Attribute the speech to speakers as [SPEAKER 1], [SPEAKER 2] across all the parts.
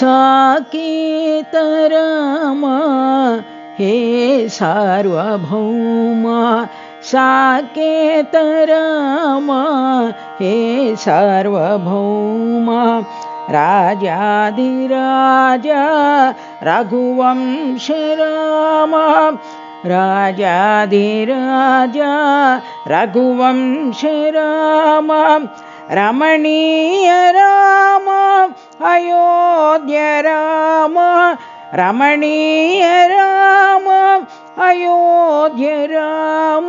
[SPEAKER 1] साकेत राम हे सार्वभौम साकेत राम हे सार्वभौम राजाधिराज रघुवंश राम राजाधिराज रघुवंश राम रमणीय राम अयोध्य राम रमणीय राम अयोध्य राम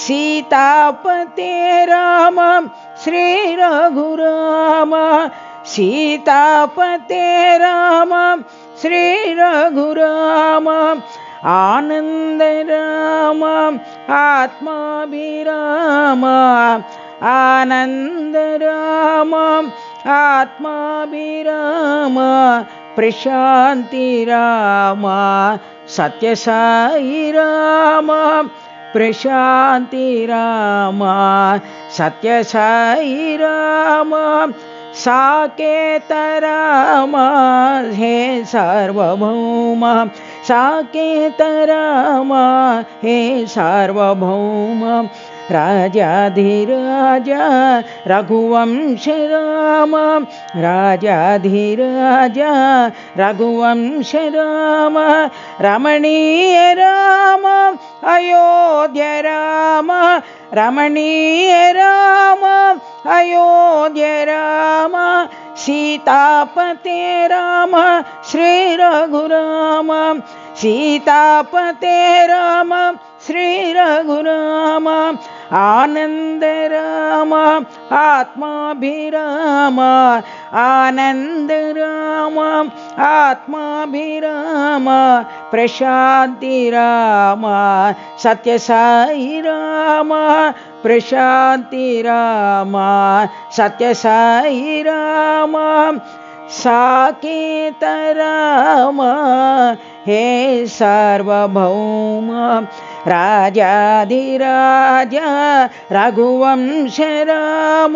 [SPEAKER 1] सीतापते राम श्री रघुराम सीतापते राम श्री रघुराम आनंद राम आत्माभिराम आनंद राम आत्माभिराम प्रशांति राम सत्य साई राम प्रशांति राम सत्य साई राम साकेत राम हे सार्वभौम साकेत राम हे सार्वभौम राजाधिराज रघुवंश राम राजाधिराज रघुवंश राम रमणीय राम अयोध्य राम रमणीय राम अयोध्य राम सीतापते राम श्री रघुराम सीतापते राम श्री रघुराम आनंद राम आत्माभिराम आनंद राम आत्माभिराम प्रशांति राम सत्य साई राम प्रशांति राम सत्य साई राम साकेत राम हे सार्वभौम राजाधिराज रघुवंश राम।